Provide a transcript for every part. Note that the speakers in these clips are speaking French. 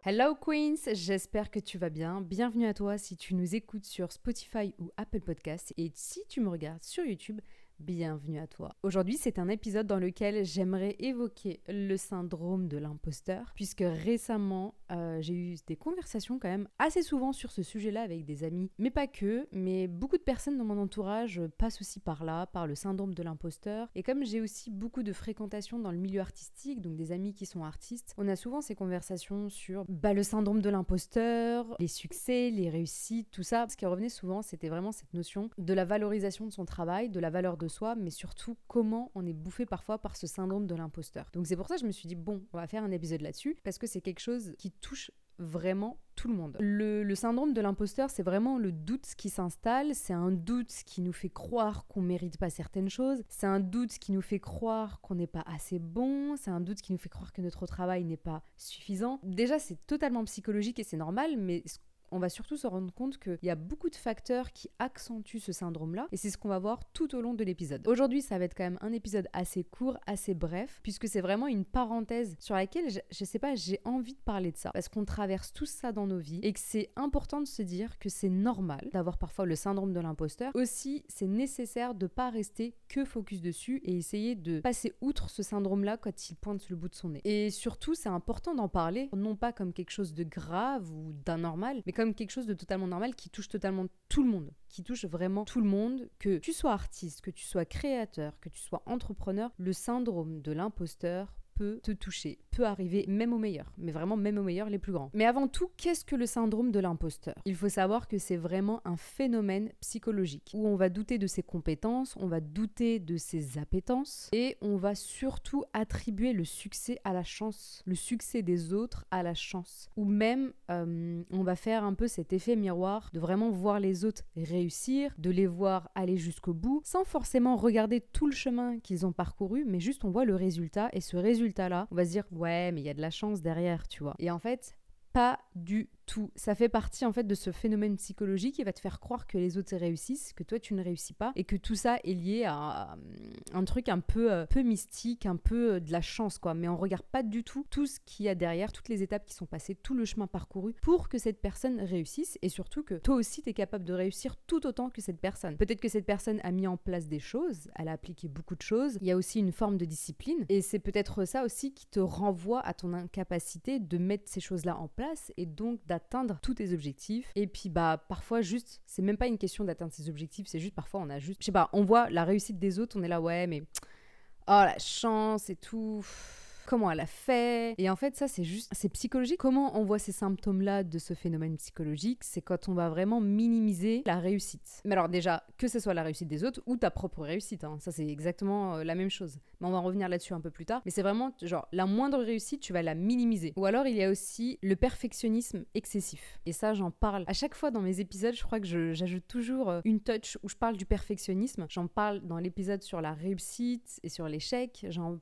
Hello Queens, j'espère que tu vas bien. Bienvenue à toi si tu nous écoutes sur Spotify ou Apple Podcasts et si tu me regardes sur YouTube, bienvenue à toi. Aujourd'hui, c'est un épisode dans lequel j'aimerais évoquer le syndrome de l'imposteur puisque récemment, j'ai eu des conversations quand même assez souvent sur ce sujet-là avec des amis, mais pas que, mais beaucoup de personnes dans mon entourage passent aussi par là, par le syndrome de l'imposteur. Et comme j'ai aussi beaucoup de fréquentation dans le milieu artistique, donc des amis qui sont artistes, on a souvent ces conversations sur le syndrome de l'imposteur, les succès, les réussites, tout ça. Ce qui revenait souvent, c'était vraiment cette notion de la valorisation de son travail, de la valeur de soi, mais surtout comment on est bouffé parfois par ce syndrome de l'imposteur. Donc c'est pour ça que je me suis dit, bon, on va faire un épisode là-dessus, parce que c'est quelque chose qui touche vraiment tout le monde. Le syndrome de l'imposteur, c'est vraiment le doute qui s'installe, c'est un doute qui nous fait croire qu'on mérite pas certaines choses, c'est un doute qui nous fait croire qu'on n'est pas assez bon, c'est un doute qui nous fait croire que notre travail n'est pas suffisant. Déjà, c'est totalement psychologique et c'est normal, mais on va surtout se rendre compte qu'il y a beaucoup de facteurs qui accentuent ce syndrome-là et c'est ce qu'on va voir tout au long de l'épisode. Aujourd'hui, ça va être quand même un épisode assez court, assez bref, puisque c'est vraiment une parenthèse sur laquelle, je sais pas, j'ai envie de parler de ça parce qu'on traverse tout ça dans nos vies et que c'est important de se dire que c'est normal d'avoir parfois le syndrome de l'imposteur. Aussi, c'est nécessaire de pas rester que focus dessus et essayer de passer outre ce syndrome-là quand il pointe le bout de son nez. Et surtout, c'est important d'en parler, non pas comme quelque chose de grave ou d'anormal, mais comme quelque chose de totalement normal qui touche totalement tout le monde, qui touche vraiment tout le monde, que tu sois artiste, que tu sois créateur, que tu sois entrepreneur, le syndrome de l'imposteur peut te toucher, peut arriver même aux meilleurs, mais vraiment même aux meilleurs, les plus grands. Mais avant tout, qu'est-ce que le syndrome de l'imposteur ? Il faut savoir que c'est vraiment un phénomène psychologique où on va douter de ses compétences, on va douter de ses appétences et on va surtout attribuer le succès à la chance, le succès des autres à la chance. Ou même, on va faire un peu cet effet miroir de vraiment voir les autres réussir, de les voir aller jusqu'au bout, sans forcément regarder tout le chemin qu'ils ont parcouru, mais juste on voit le résultat et ce résultat-là, on va se dire ouais, mais il y a de la chance derrière, tu vois. Et en fait, pas du tout. Ça fait partie en fait de ce phénomène psychologique qui va te faire croire que les autres réussissent, que toi tu ne réussis pas et que tout ça est lié à un truc un peu mystique, un peu de la chance quoi. Mais on regarde pas du tout ce qu'il y a derrière, toutes les étapes qui sont passées, tout le chemin parcouru pour que cette personne réussisse et surtout que toi aussi tu es capable de réussir tout autant que cette personne. Peut-être que cette personne a mis en place des choses, elle a appliqué beaucoup de choses, il y a aussi une forme de discipline et c'est peut-être ça aussi qui te renvoie à ton incapacité de mettre ces choses-là en place et donc d'atteindre tous tes objectifs. Et puis parfois juste, c'est même pas une question d'atteindre ses objectifs, c'est juste parfois on a juste, je sais pas, on voit la réussite des autres, on est là ouais mais oh la chance et tout, comment elle a fait. Et en fait ça c'est psychologique. Comment on voit ces symptômes-là de ce phénomène psychologique, c'est quand on va vraiment minimiser la réussite. Mais alors déjà, que ce soit la réussite des autres ou ta propre réussite, hein, ça c'est exactement la même chose. Mais on va revenir là-dessus un peu plus tard. Mais c'est vraiment genre la moindre réussite, tu vas la minimiser. Ou alors il y a aussi le perfectionnisme excessif. Et ça j'en parle à chaque fois dans mes épisodes, je crois que j'ajoute toujours une touch où je parle du perfectionnisme. J'en parle dans l'épisode sur la réussite et sur l'échec. J'en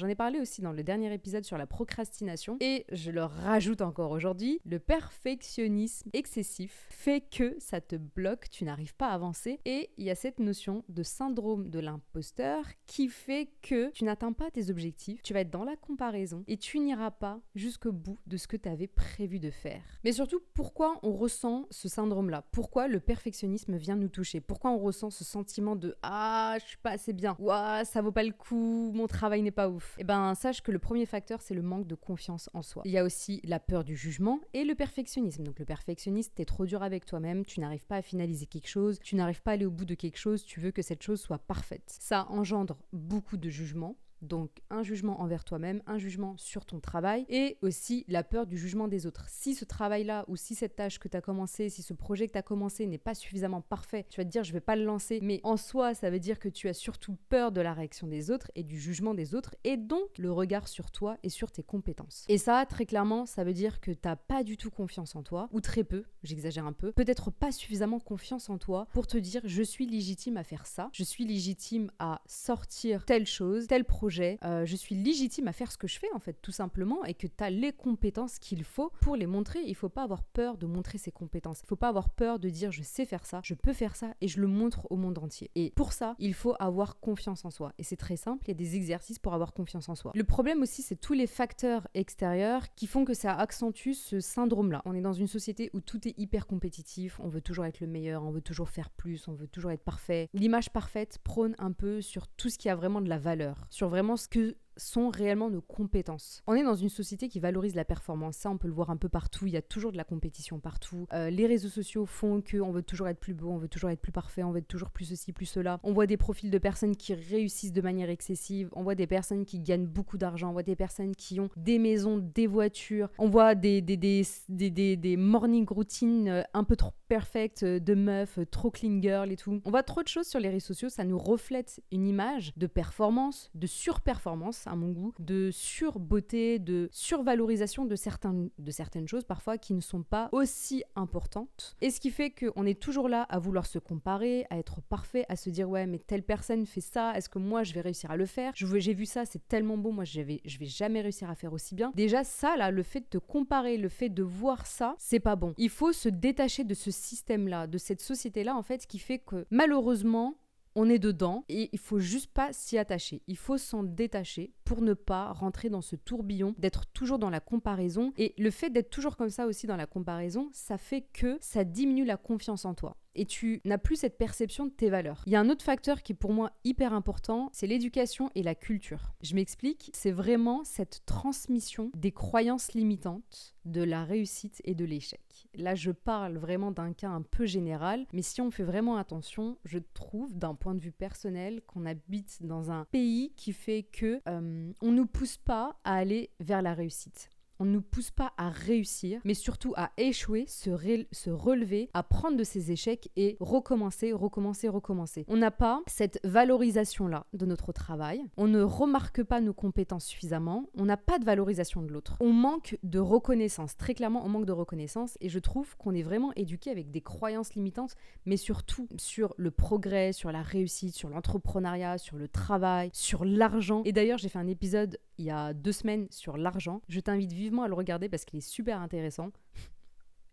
ai parlé aussi dans le dernier épisode sur la procrastination et je le rajoute encore aujourd'hui, le perfectionnisme excessif fait que ça te bloque, tu n'arrives pas à avancer et il y a cette notion de syndrome de l'imposteur qui fait que tu n'atteins pas tes objectifs, tu vas être dans la comparaison et tu n'iras pas jusqu'au bout de ce que tu avais prévu de faire. Mais surtout, pourquoi on ressent ce syndrome-là ? Pourquoi le perfectionnisme vient nous toucher ? Pourquoi on ressent ce sentiment de « Ah, je suis pas assez bien » ou « Ah, ça vaut pas le coup, mon travail n'est pas ouf ». Eh ben, sache que le premier facteur, c'est le manque de confiance en soi. Il y a aussi la peur du jugement et le perfectionnisme. Donc le perfectionniste, t'es trop dur avec toi-même, tu n'arrives pas à finaliser quelque chose, tu n'arrives pas à aller au bout de quelque chose, tu veux que cette chose soit parfaite. Ça engendre beaucoup de jugement. Donc un jugement envers toi-même, un jugement sur ton travail et aussi la peur du jugement des autres. Si ce travail-là ou si cette tâche que tu as commencé, si ce projet que tu as commencé n'est pas suffisamment parfait, tu vas te dire je vais pas le lancer, mais en soi ça veut dire que tu as surtout peur de la réaction des autres et du jugement des autres et donc le regard sur toi et sur tes compétences. Et ça très clairement ça veut dire que t'as pas du tout confiance en toi ou très peu, j'exagère un peu, peut-être pas suffisamment confiance en toi pour te dire je suis légitime à faire ça, je suis légitime à sortir telle chose, tel projet projet, je suis légitime à faire ce que je fais en fait, tout simplement, et que tu as les compétences qu'il faut pour les montrer. Il faut pas avoir peur de montrer ses compétences. Il faut pas avoir peur de dire je sais faire ça, je peux faire ça et je le montre au monde entier. Et pour ça, il faut avoir confiance en soi. Et c'est très simple, il y a des exercices pour avoir confiance en soi. Le problème aussi, c'est tous les facteurs extérieurs qui font que ça accentue ce syndrome-là. On est dans une société où tout est hyper compétitif, on veut toujours être le meilleur, on veut toujours faire plus, on veut toujours être parfait. L'image parfaite prône un peu sur tout ce qui a vraiment de la valeur, sur vraiment ce que sont réellement nos compétences. On est dans une société qui valorise la performance, ça on peut le voir un peu partout, il y a toujours de la compétition partout. Les réseaux sociaux font qu'on veut toujours être plus beau, on veut toujours être plus parfait, on veut être toujours plus ceci, plus cela. On voit des profils de personnes qui réussissent de manière excessive, on voit des personnes qui gagnent beaucoup d'argent, on voit des personnes qui ont des maisons, des voitures, on voit des morning routines un peu trop perfectes de meufs, trop clean girl et tout. On voit trop de choses sur les réseaux sociaux, ça nous reflète une image de performance, de surperformance à mon goût, de surbeauté, de survalorisation de certaines choses parfois qui ne sont pas aussi importantes. Et ce qui fait qu'on est toujours là à vouloir se comparer, à être parfait, à se dire ouais mais telle personne fait ça, est-ce que moi je vais réussir à le faire? J'ai vu ça, c'est tellement beau, moi je vais jamais réussir à faire aussi bien. Déjà ça là, le fait de te comparer, le fait de voir ça, c'est pas bon. Il faut se détacher de ce système-là, de cette société-là en fait, qui fait que malheureusement on est dedans et il faut juste pas s'y attacher. Il faut s'en détacher pour ne pas rentrer dans ce tourbillon, d'être toujours dans la comparaison. Et le fait d'être toujours comme ça aussi dans la comparaison, ça fait que ça diminue la confiance en toi. Et tu n'as plus cette perception de tes valeurs. Il y a un autre facteur qui est pour moi hyper important, c'est l'éducation et la culture. Je m'explique, c'est vraiment cette transmission des croyances limitantes de la réussite et de l'échec. Là, je parle vraiment d'un cas un peu général, mais si on fait vraiment attention, je trouve d'un point de vue personnel qu'on habite dans un pays qui fait que on nous pousse pas à aller vers la réussite. On ne nous pousse pas à réussir, mais surtout à échouer, se relever, à prendre de ses échecs et recommencer. On n'a pas cette valorisation-là de notre travail. On ne remarque pas nos compétences suffisamment. On n'a pas de valorisation de l'autre. On manque de reconnaissance. Très clairement, on manque de reconnaissance. Et je trouve qu'on est vraiment éduqué avec des croyances limitantes, mais surtout sur le progrès, sur la réussite, sur l'entrepreneuriat, sur le travail, sur l'argent. Et d'ailleurs, j'ai fait un épisode il y a 2 semaines sur l'argent. Je t'invite vivement à le regarder parce qu'il est super intéressant.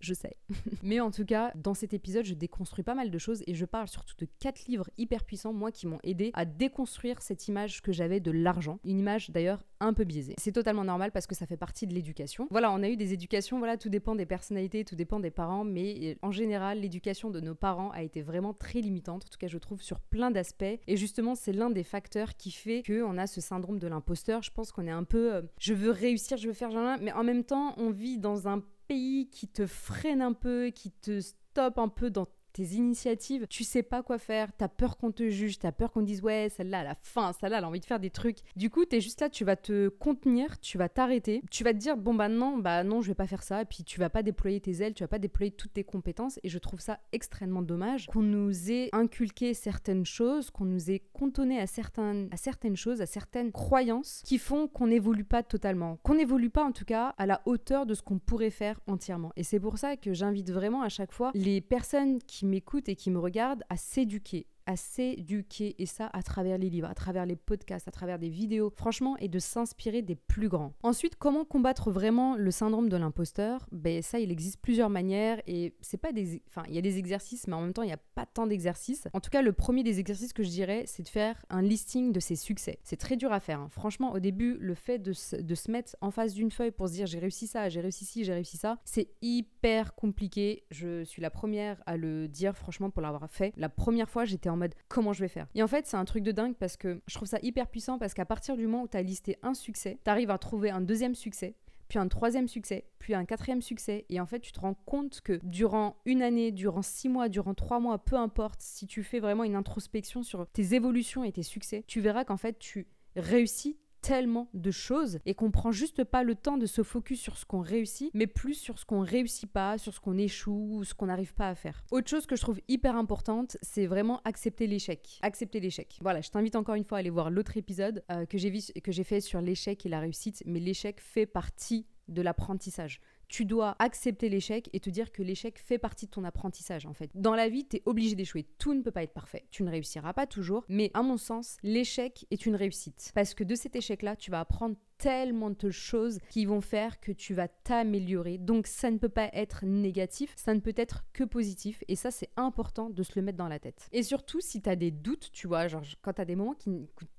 Je sais. Mais en tout cas, dans cet épisode, je déconstruis pas mal de choses et je parle surtout de 4 livres hyper puissants, moi, qui m'ont aidé à déconstruire cette image que j'avais de l'argent. Une image d'ailleurs un peu biaisée. C'est totalement normal parce que ça fait partie de l'éducation. Voilà, on a eu des éducations, voilà, tout dépend des personnalités, tout dépend des parents, mais en général, l'éducation de nos parents a été vraiment très limitante, en tout cas je trouve sur plein d'aspects. Et justement, c'est l'un des facteurs qui fait qu'on a ce syndrome de l'imposteur. Je pense qu'on est un peu, je veux réussir, je veux faire genre, mais en même temps, on vit dans un pays qui te freine un peu, qui te stoppe un peu dans tes initiatives, tu sais pas quoi faire, t'as peur qu'on te juge, t'as peur qu'on dise ouais, celle-là elle a faim, celle-là elle a envie de faire des trucs. Du coup, t'es juste là, tu vas te contenir, tu vas t'arrêter, tu vas te dire bon bah non, je vais pas faire ça, et puis tu vas pas déployer tes ailes, tu vas pas déployer toutes tes compétences, et je trouve ça extrêmement dommage qu'on nous ait inculqué certaines choses, qu'on nous ait cantonné à certaines choses, à certaines croyances qui font qu'on n'évolue pas totalement, qu'on n'évolue pas en tout cas à la hauteur de ce qu'on pourrait faire entièrement. Et c'est pour ça que j'invite vraiment à chaque fois les personnes qui m'écoutent et qui me regardent à s'éduquer, et ça à travers les livres, à travers les podcasts, à travers des vidéos, franchement, et de s'inspirer des plus grands. Ensuite, comment combattre vraiment le syndrome de l'imposteur? Ben ça, il existe plusieurs manières et c'est pas il y a des exercices, mais en même temps, il n'y a pas tant d'exercices. En tout cas, le premier des exercices que je dirais, c'est de faire un listing de ses succès. C'est très dur à faire, hein. Franchement, au début, le fait de se mettre en face d'une feuille pour se dire j'ai réussi ça, j'ai réussi ci, j'ai réussi ça, c'est hyper compliqué. Je suis la première à le dire, franchement, pour l'avoir fait. La première fois, j'étais en mode comment je vais faire. Et en fait, c'est un truc de dingue parce que je trouve ça hyper puissant parce qu'à partir du moment où tu as listé un succès, tu arrives à trouver un deuxième succès, puis un troisième succès, puis un quatrième succès. Et en fait, tu te rends compte que durant une année, durant 6 mois, durant 3 mois, peu importe, si tu fais vraiment une introspection sur tes évolutions et tes succès, tu verras qu'en fait, tu réussis tellement de choses et qu'on prend juste pas le temps de se focus sur ce qu'on réussit, mais plus sur ce qu'on réussit pas, sur ce qu'on échoue ou ce qu'on n'arrive pas à faire. Autre chose que je trouve hyper importante, c'est vraiment accepter l'échec. Accepter l'échec. Voilà, je t'invite encore une fois à aller voir l'autre épisode que j'ai fait sur l'échec et la réussite, mais l'échec fait partie de l'apprentissage. Tu dois accepter l'échec et te dire que l'échec fait partie de ton apprentissage en fait. Dans la vie, tu es obligé d'échouer. Tout ne peut pas être parfait. Tu ne réussiras pas toujours, mais à mon sens, l'échec est une réussite. Parce que de cet échec-là, tu vas apprendre tellement de choses qui vont faire que tu vas t'améliorer. Donc ça ne peut pas être négatif, ça ne peut être que positif. Et ça, c'est important de se le mettre dans la tête. Et surtout, si tu as des doutes, tu vois, genre quand tu as des moments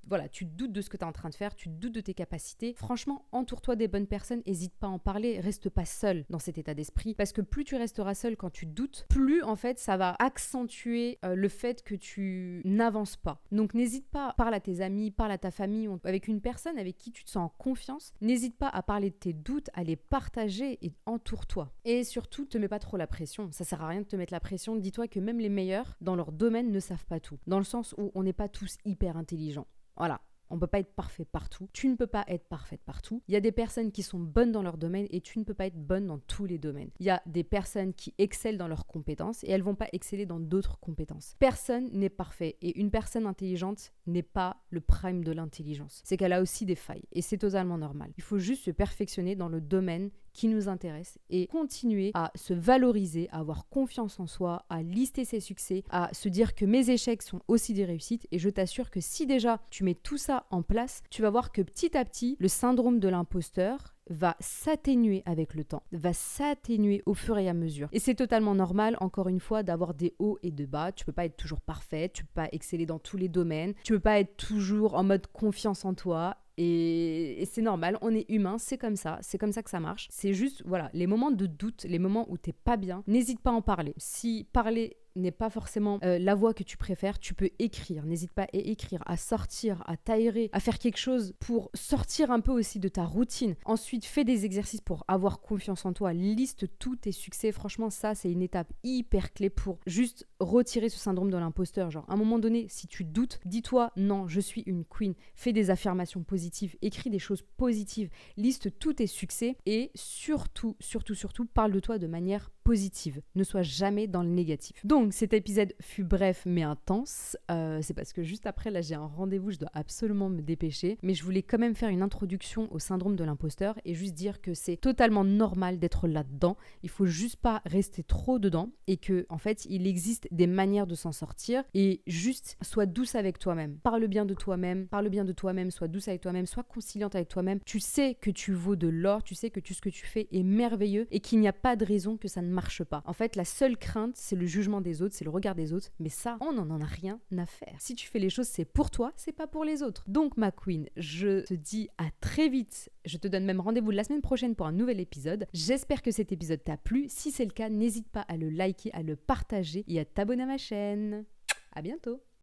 voilà, tu doutes de ce que tu es en train de faire, tu doutes de tes capacités, franchement, entoure-toi des bonnes personnes, n'hésite pas à en parler, reste pas seul dans cet état d'esprit. Parce que plus tu resteras seul quand tu doutes, plus en fait, ça va accentuer le fait que tu n'avances pas. Donc n'hésite pas, parle à tes amis, parle à ta famille, avec une personne avec qui tu te sens en confiance. N'hésite pas à parler de tes doutes, à les partager et entoure-toi. Et surtout, te mets pas trop la pression. Ça sert à rien de te mettre la pression. Dis-toi que même les meilleurs dans leur domaine ne savent pas tout. Dans le sens où on n'est pas tous hyper intelligents. Voilà. On ne peut pas être parfait partout. Tu ne peux pas être parfaite partout. Il y a des personnes qui sont bonnes dans leur domaine et tu ne peux pas être bonne dans tous les domaines. Il y a des personnes qui excellent dans leurs compétences et elles ne vont pas exceller dans d'autres compétences. Personne n'est parfait et une personne intelligente n'est pas le prime de l'intelligence. C'est qu'elle a aussi des failles et c'est totalement normal. Il faut juste se perfectionner dans le domaine qui nous intéresse et continuer à se valoriser, à avoir confiance en soi, à lister ses succès, à se dire que mes échecs sont aussi des réussites. Et je t'assure que si déjà tu mets tout ça en place, tu vas voir que petit à petit, le syndrome de l'imposteur va s'atténuer avec le temps, va s'atténuer au fur et à mesure. Et c'est totalement normal, encore une fois, d'avoir des hauts et des bas. Tu peux pas être toujours parfaite, tu peux pas exceller dans tous les domaines, tu peux pas être toujours en mode confiance en toi. Et c'est normal, on est humain, c'est comme ça que ça marche. C'est juste, voilà, les moments de doute, les moments où t'es pas bien, n'hésite pas à en parler. Si parler n'est pas forcément la voie que tu préfères, tu peux écrire. N'hésite pas à écrire, à sortir, à t'aérer, à faire quelque chose pour sortir un peu aussi de ta routine. Ensuite, fais des exercices pour avoir confiance en toi. Liste tous tes succès. Franchement, ça, c'est une étape hyper clé pour juste retirer ce syndrome de l'imposteur. Genre, à un moment donné, si tu doutes, dis-toi, non, je suis une queen. Fais des affirmations positives, écris des choses positives, liste tous tes succès et surtout, parle de toi de manière positive. Ne sois jamais dans le négatif. Donc, cet épisode fut bref mais intense. C'est parce que juste après, là, j'ai un rendez-vous, je dois absolument me dépêcher. Mais je voulais quand même faire une introduction au syndrome de l'imposteur et juste dire que c'est totalement normal d'être là-dedans. Il faut juste pas rester trop dedans et que, en fait, il existe des manières de s'en sortir et juste sois douce avec toi-même. Parle bien de toi-même, sois douce avec toi-même, sois conciliante avec toi-même. Tu sais que tu vaux de l'or, tu sais que ce que tu fais est merveilleux et qu'il n'y a pas de raison que ça ne marche pas. En fait, la seule crainte, c'est le jugement des autres, c'est le regard des autres, mais ça, on n'en a rien à faire. Si tu fais les choses, c'est pour toi, c'est pas pour les autres. Donc, ma queen, je te dis à très vite. Je te donne même rendez-vous la semaine prochaine pour un nouvel épisode. J'espère que cet épisode t'a plu. Si c'est le cas, n'hésite pas à le liker, à le partager et à t'abonner à ma chaîne. À bientôt.